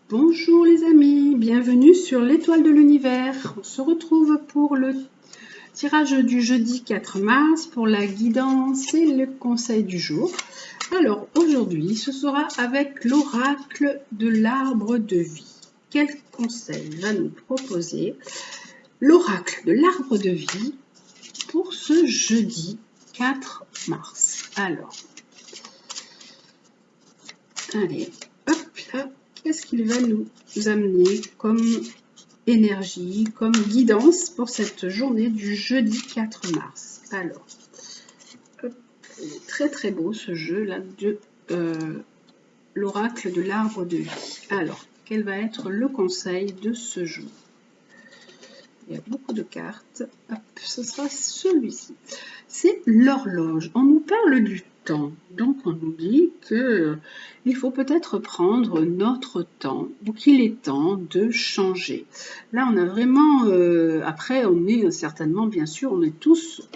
Bonjour les amis, bienvenue sur l'étoile de l'univers. On se retrouve pour le tirage du jeudi 4 mars pour la guidance et le conseil du jour. Alors aujourd'hui, ce sera avec l'oracle de l'arbre de vie. Quel conseil va nous proposer l'oracle de l'arbre de vie pour ce jeudi 4 mars? Alors, allez, hop là. Qu'est-ce qu'il va nous amener comme énergie, comme guidance pour cette journée du jeudi 4 mars? Alors, hop, il est très très beau ce jeu là de l'oracle de l'arbre de vie. Alors, quel va être le conseil de ce jour? Il y a beaucoup de cartes. Hop, ce sera celui-ci. C'est l'horloge. On nous parle du temps. Donc on nous dit qu'il faut peut-être prendre notre temps ou qu'il est temps de changer. Là on a vraiment, après on est certainement, bien sûr, on est tous,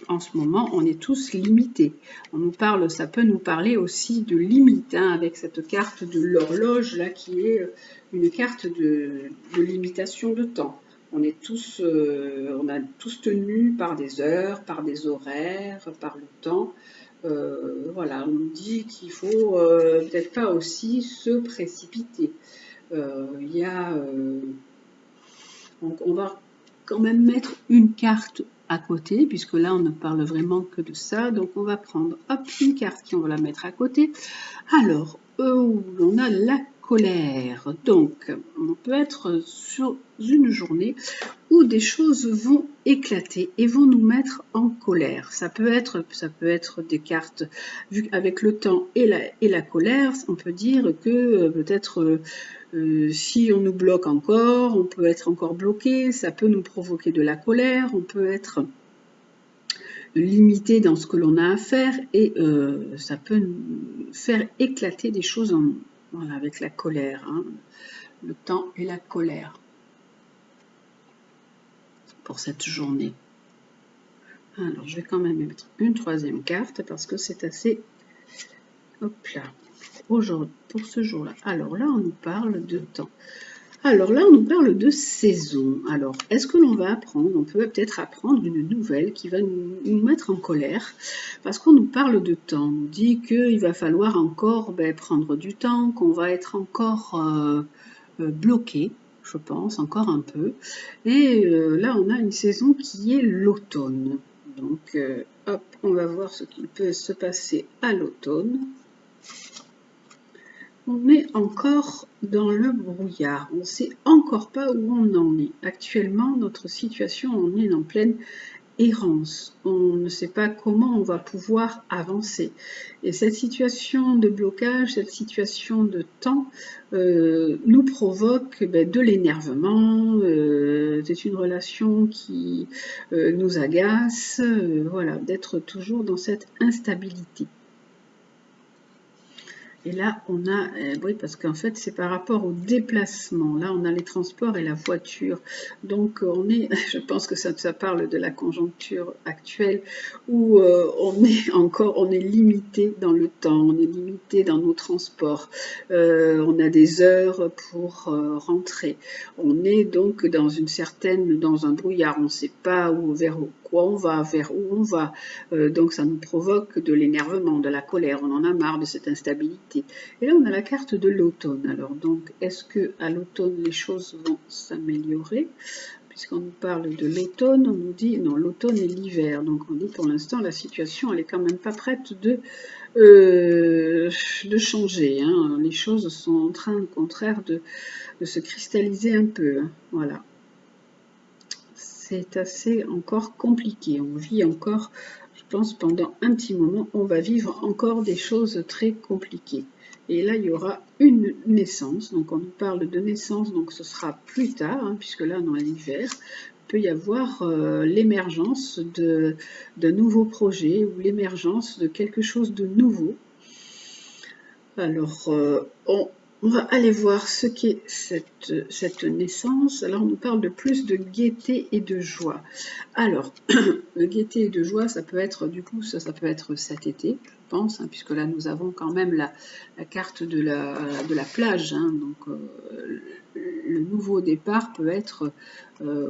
en ce moment, on est tous limités. On nous parle, ça peut nous parler aussi de limite, hein, avec cette carte de l'horloge là qui est une carte de limitation de temps. On est tous, on a tous tenu par des heures, par des horaires, par le temps. Voilà, on nous dit qu'il faut peut-être pas aussi se précipiter. Il y a, donc on va quand même mettre une carte à côté, puisque là on ne parle vraiment que de ça. Donc on va prendre hop, une carte qui on va la mettre à côté. Alors, on a la colère. Donc, on peut être sur une journée où des choses vont éclater et vont nous mettre en colère. Ça peut être des cartes, vu avec le temps et la colère, on peut dire que peut-être si on nous bloque encore, on peut être encore bloqué, ça peut nous provoquer de la colère, on peut être limité dans ce que l'on a à faire et ça peut nous faire éclater des choses en nous. Voilà, avec la colère, hein, le temps et la colère pour cette journée. Alors, je vais quand même mettre une troisième carte parce que c'est assez... Hop là, aujourd'hui, pour ce jour-là. Alors là, on nous parle de temps. Alors là, on nous parle de saison. Alors, est-ce que l'on va apprendre? On peut peut-être apprendre une nouvelle qui va nous mettre en colère parce qu'on nous parle de temps. On nous dit qu'il va falloir encore prendre du temps, qu'on va être encore bloqué, je pense, encore un peu. Et là, on a une saison qui est l'automne. Donc, hop, on va voir ce qui peut se passer à l'automne. On est encore dans le brouillard, on ne sait encore pas où on en est. Actuellement, notre situation, on est en pleine errance. On ne sait pas comment on va pouvoir avancer. Et cette situation de blocage, cette situation de temps nous provoque de l'énervement. C'est une relation qui nous agace. Voilà, d'être toujours dans cette instabilité. Et là, on a, oui, parce qu'en fait, c'est par rapport au déplacement. Là, on a les transports et la voiture. Donc, on est, je pense que ça parle de la conjoncture actuelle où on est limité dans le temps, on est limité dans nos transports. On a des heures pour rentrer. On est donc dans un brouillard. On ne sait pas vers quoi on va, vers où on va. Donc, ça nous provoque de l'énervement, de la colère. On en a marre de cette instabilité. Et là, on a la carte de l'automne. Alors, donc, est-ce que à l'automne, les choses vont s'améliorer? Puisqu'on nous parle de l'automne, on nous dit, non, l'automne et l'hiver. Donc, on dit, pour l'instant, la situation, elle est quand même pas prête de changer. Hein. Les choses sont en train, au contraire, de se cristalliser un peu. Hein. Voilà. C'est assez encore compliqué. On vit encore, je pense, pendant un petit moment, on va vivre encore des choses très compliquées. Et là, il y aura une naissance. Donc, on nous parle de naissance, donc ce sera plus tard, hein, puisque là, dans l'hiver, il peut y avoir l'émergence de nouveaux projets ou l'émergence de quelque chose de nouveau. Alors, On va aller voir ce qu'est cette naissance. Alors, on nous parle de plus de gaieté et de joie. Alors, de gaieté et de joie, ça peut être, du coup, ça peut être cet été, je pense, hein, puisque là, nous avons quand même la carte de la plage. Hein, donc, le nouveau départ peut être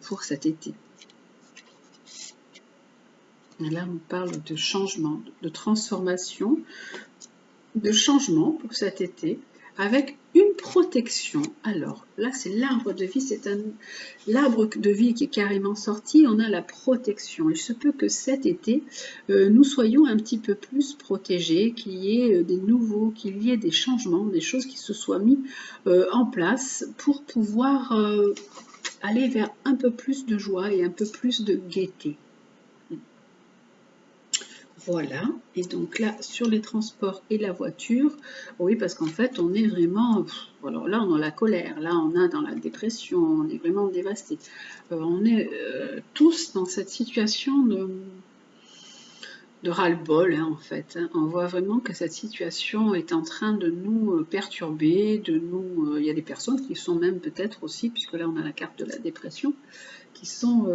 pour cet été. Et là, on parle de changement, de transformation, de changement pour cet été, avec une protection. Alors là, c'est l'arbre de vie, c'est l'arbre de vie qui est carrément sorti, on a la protection. Il se peut que cet été, nous soyons un petit peu plus protégés, qu'il y ait des nouveaux, qu'il y ait des changements, des choses qui se soient mis en place pour pouvoir aller vers un peu plus de joie et un peu plus de gaieté. Voilà, et donc là, sur les transports et la voiture, oui, parce qu'en fait, on est vraiment, alors là, on a la colère, là, on a dans la dépression, on est vraiment dévasté. On est tous dans cette situation de ras-le-bol, hein, en fait. Hein. On voit vraiment que cette situation est en train de nous perturber, de nous... il y a des personnes qui sont même peut-être aussi, puisque là, on a la carte de la dépression, qui sont...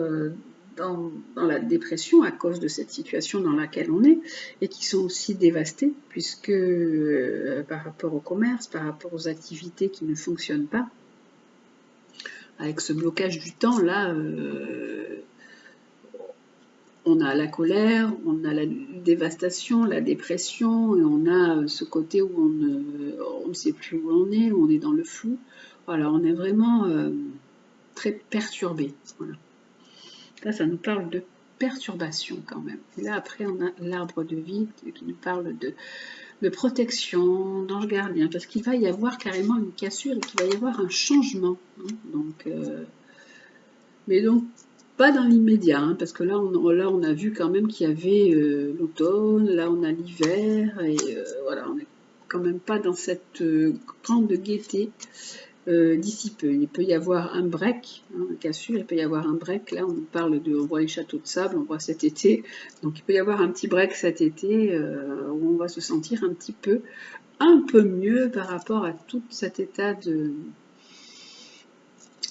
Dans la dépression à cause de cette situation dans laquelle on est et qui sont aussi dévastés puisque par rapport au commerce, par rapport aux activités qui ne fonctionnent pas, avec ce blocage du temps là, on a la colère, on a la dévastation, la dépression et on a ce côté où on ne sait plus où on est, où on est dans le flou. Voilà, on est vraiment très perturbé. Voilà. Là, ça nous parle de perturbation quand même. Et là, après, on a l'arbre de vie qui nous parle de protection, d'ange gardien, parce qu'il va y avoir carrément une cassure et qu'il va y avoir un changement. Hein, donc, mais donc, pas dans l'immédiat, hein, parce que là on a vu quand même qu'il y avait l'automne, là on a l'hiver, et voilà, on n'est quand même pas dans cette grande gaieté. D'ici peu. Il peut y avoir un break, hein, une cassure, il peut y avoir un break. Là, on voit les châteaux de sable, on voit cet été. Donc, il peut y avoir un petit break cet été où on va se sentir un peu mieux par rapport à tout cet état de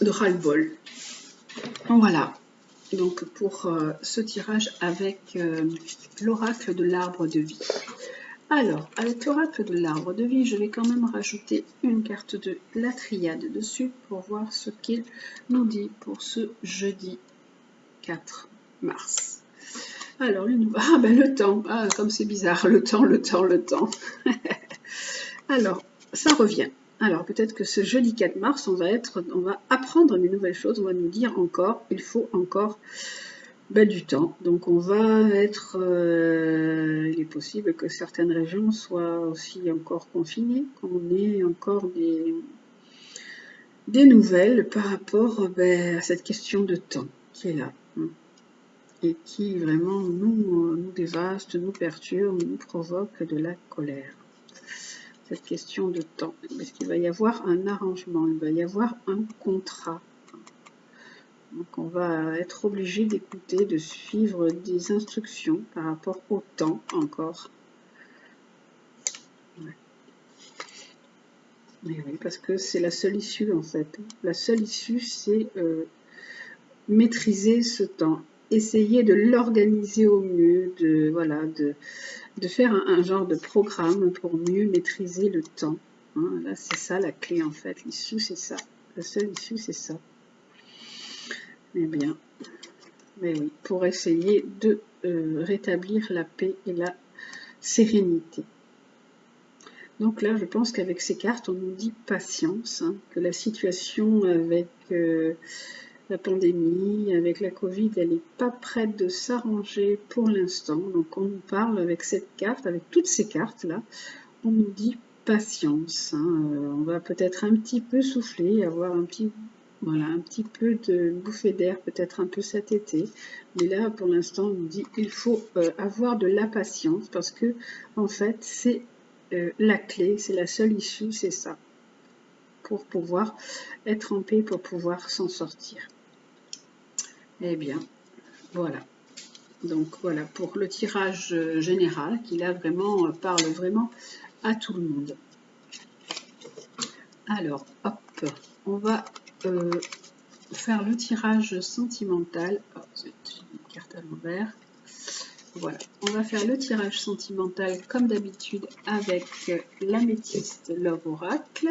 ras-le-bol. Voilà. Donc, pour ce tirage avec l'oracle de l'arbre de vie. Alors, avec l'oracle de l'arbre de vie, je vais quand même rajouter une carte de la triade dessus pour voir ce qu'il nous dit pour ce jeudi 4 mars. Alors, le temps, comme c'est bizarre, le temps. Alors, ça revient. Alors, peut-être que ce jeudi 4 mars, on va apprendre des nouvelles choses, on va nous dire encore, il faut encore... du temps. Donc on va être, il est possible que certaines régions soient aussi encore confinées, qu'on ait encore des nouvelles par rapport à cette question de temps qui est là, hein, et qui vraiment nous dévaste, nous perturbe, nous provoque de la colère. Cette question de temps, parce qu'il va y avoir un arrangement, il va y avoir un contrat. Donc on va être obligé d'écouter, de suivre des instructions par rapport au temps encore. Ouais. Et oui, parce que c'est la seule issue en fait. La seule issue, c'est maîtriser ce temps, essayer de l'organiser au mieux, de faire un genre de programme pour mieux maîtriser le temps. Hein, là, c'est ça la clé en fait. L'issue, c'est ça. La seule issue, c'est ça. Eh bien, mais oui, pour essayer de rétablir la paix et la sérénité. Donc là, je pense qu'avec ces cartes, on nous dit patience, hein, que la situation avec la pandémie, avec la Covid, elle n'est pas prête de s'arranger pour l'instant. Donc on nous parle avec cette carte, avec toutes ces cartes-là, on nous dit patience. Hein, on va peut-être un petit peu souffler, avoir un petit peu de bouffée d'air, peut-être un peu cet été. Mais là, pour l'instant, on nous dit qu'il faut avoir de la patience parce que, en fait, c'est la clé, c'est la seule issue, c'est ça. Pour pouvoir être en paix, pour pouvoir s'en sortir. Eh bien, voilà. Donc voilà, pour le tirage général, qui là vraiment parle vraiment à tout le monde. Alors, hop, on va faire le tirage sentimental. Oh, c'est une carte à l'envers. Voilà, on va faire le tirage sentimental comme d'habitude avec l'améthyste Love Oracle.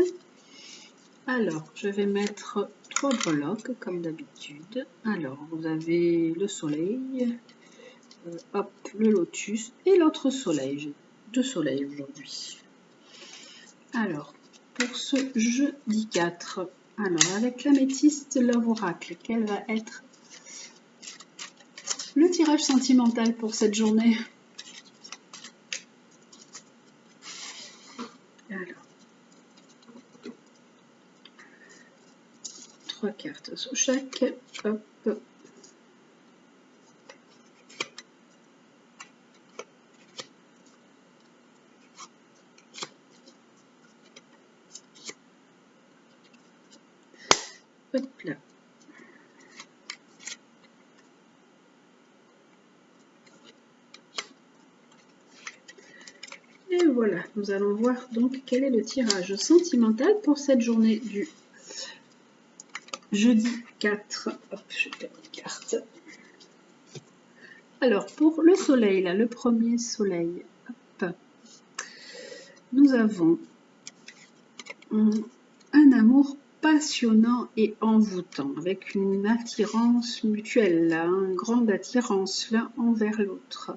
Alors, je vais mettre 3 breloques comme d'habitude. Alors, vous avez le soleil, hop, le lotus et l'autre soleil. J'ai 2 soleils aujourd'hui. Alors, pour ce jeudi 4, alors avec l'améthyste Love Oracle, quel va être le tirage sentimental pour cette journée? Alors, 3 cartes sous chaque, hop. Hop là. Et voilà, nous allons voir donc quel est le tirage sentimental pour cette journée du jeudi 4. Hop, je perds une carte. Alors, pour le soleil, là, le premier soleil, hop, nous avons un amour passionnant et envoûtant, avec une attirance mutuelle, là, une grande attirance l'un envers l'autre.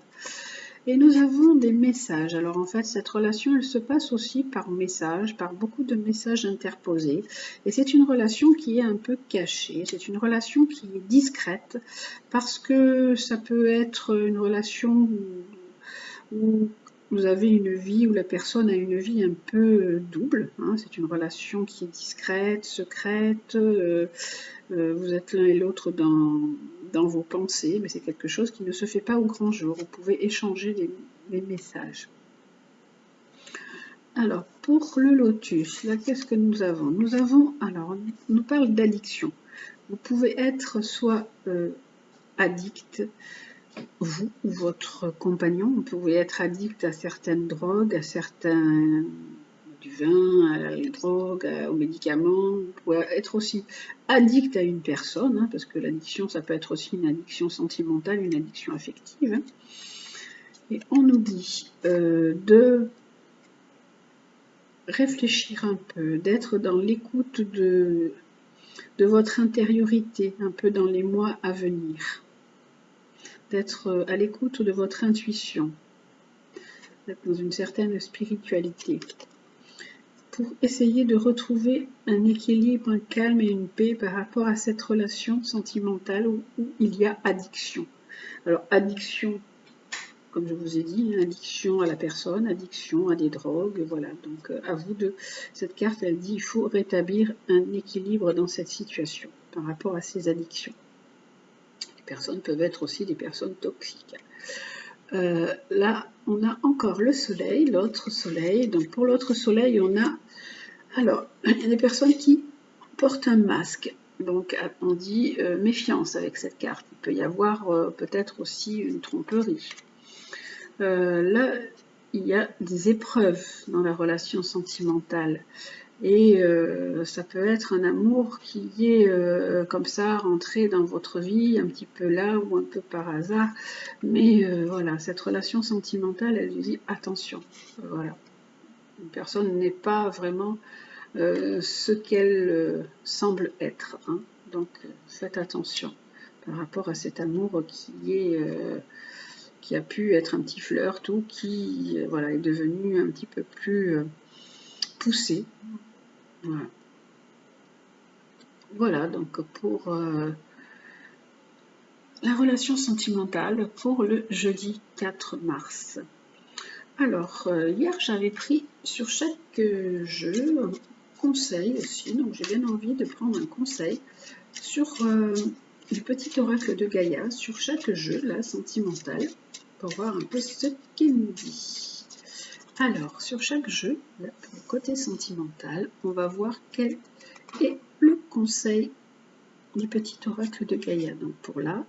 Et nous avons des messages. Alors en fait, cette relation, elle se passe aussi par message, par beaucoup de messages interposés. Et c'est une relation qui est un peu cachée, c'est une relation qui est discrète, parce que ça peut être une relation où vous avez une vie, où la personne a une vie un peu double. Hein. C'est une relation qui est discrète, secrète. Vous êtes l'un et l'autre dans vos pensées, mais c'est quelque chose qui ne se fait pas au grand jour. Vous pouvez échanger les messages. Alors, pour le lotus, là, qu'est-ce que nous avons? Nous avons, alors, on nous parle d'addiction. Vous pouvez être soit addict, vous ou votre compagnon, vous pouvez être addict à certaines drogues, à certains du vin, à la drogue, aux médicaments. Vous pouvez être aussi addict à une personne, hein, parce que l'addiction, ça peut être aussi une addiction sentimentale, une addiction affective. Hein. Et on nous dit de réfléchir un peu, d'être dans l'écoute de votre intériorité, un peu dans les mois à venir, d'être à l'écoute de votre intuition, d'être dans une certaine spiritualité, pour essayer de retrouver un équilibre, un calme et une paix par rapport à cette relation sentimentale où il y a addiction. Alors, addiction, comme je vous ai dit, addiction à la personne, addiction à des drogues, voilà. Donc, à vous de... Cette carte, elle dit, il faut rétablir un équilibre dans cette situation par rapport à ces addictions. Les personnes peuvent être aussi des personnes toxiques. Là, on a encore le soleil, l'autre soleil. Donc, pour l'autre soleil, on a... Alors, il y a des personnes qui portent un masque. Donc, on dit méfiance avec cette carte. Il peut y avoir peut-être aussi une tromperie. Là, il y a des épreuves dans la relation sentimentale. Et ça peut être un amour qui est comme ça rentré dans votre vie, un petit peu là ou un peu par hasard. Mais voilà, cette relation sentimentale, elle vous dit attention. Voilà, une personne n'est pas vraiment ce qu'elle semble être. Hein. Donc faites attention par rapport à cet amour qui a pu être un petit flirt ou qui voilà, est devenu un petit peu plus poussé. Voilà. Voilà, donc pour la relation sentimentale pour le jeudi 4 mars. Alors, hier, j'avais pris sur chaque jeu un conseil aussi, donc j'ai bien envie de prendre un conseil sur du petit oracle de Gaïa, sur chaque jeu, là, sentimental, pour voir un peu ce qu'il nous dit. Alors, sur chaque jeu, là, pour le côté sentimental, on va voir quel est le conseil du petit oracle de Gaïa. Donc pour là,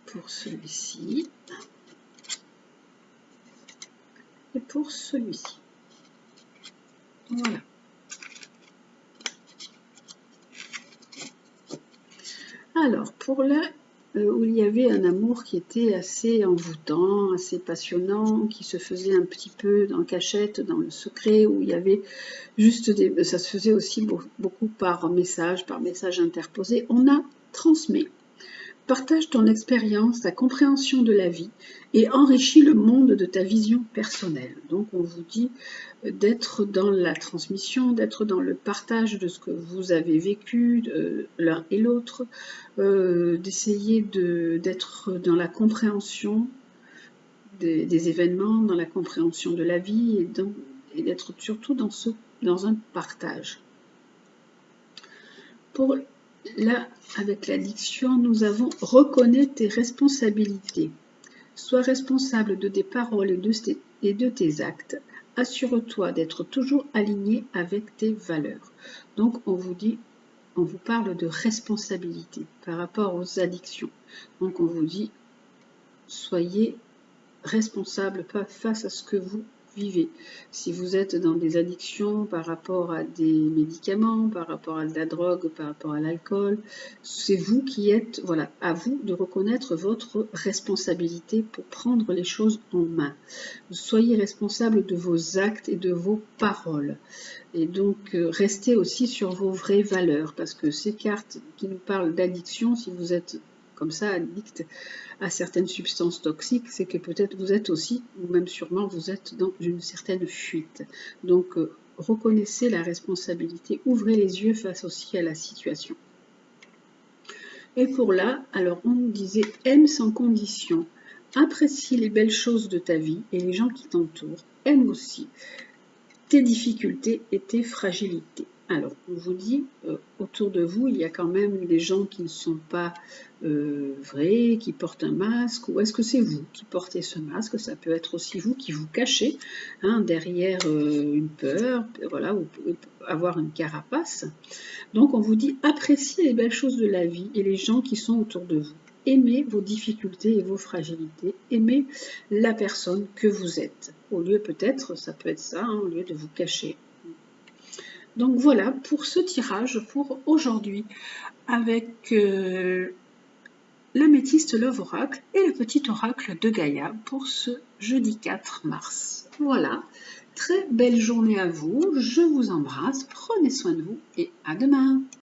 pour celui-ci et pour celui-ci. Voilà. Alors, pour là où il y avait un amour qui était assez envoûtant, assez passionnant, qui se faisait un petit peu en cachette, dans le secret, où il y avait juste des... Ça se faisait aussi beaucoup par message interposé. On a transmis. Partage ton expérience, ta compréhension de la vie et enrichis le monde de ta vision personnelle. Donc on vous dit d'être dans la transmission, d'être dans le partage de ce que vous avez vécu l'un et l'autre, d'essayer d'être dans la compréhension des événements, dans la compréhension de la vie et d'être surtout dans un partage. Pour là, avec l'addiction, nous avons « Reconnais tes responsabilités. Sois responsable de tes paroles et de tes actes. Assure-toi d'être toujours aligné avec tes valeurs. » Donc, on vous parle de responsabilité par rapport aux addictions. Donc, on vous dit, soyez responsable face à ce que vous vivez. Si vous êtes dans des addictions par rapport à des médicaments, par rapport à de la drogue, par rapport à l'alcool, c'est vous qui êtes, voilà, à vous de reconnaître votre responsabilité pour prendre les choses en main. Soyez responsable de vos actes et de vos paroles. Et donc, restez aussi sur vos vraies valeurs, parce que ces cartes qui nous parlent d'addiction, si vous êtes comme ça addict à certaines substances toxiques, c'est que peut-être vous êtes aussi, ou même sûrement vous êtes dans une certaine fuite. Donc reconnaissez la responsabilité, ouvrez les yeux face aussi à la situation. Et pour là, alors on nous disait aime sans condition, apprécie les belles choses de ta vie et les gens qui t'entourent, aime aussi tes difficultés et tes fragilités. Alors, on vous dit, autour de vous, il y a quand même des gens qui ne sont pas vrais, qui portent un masque, ou est-ce que c'est vous qui portez ce masque? Ça peut être aussi vous qui vous cachez derrière une peur, voilà, vous pouvez avoir une carapace. Donc, on vous dit, appréciez les belles choses de la vie et les gens qui sont autour de vous. Aimez vos difficultés et vos fragilités, aimez la personne que vous êtes. Au lieu peut-être, ça peut être ça, au lieu de vous cacher. Donc voilà pour ce tirage pour aujourd'hui avec l'améthyste Love Oracle et le petit oracle de Gaïa pour ce jeudi 4 mars. Voilà, très belle journée à vous, je vous embrasse, prenez soin de vous et à demain.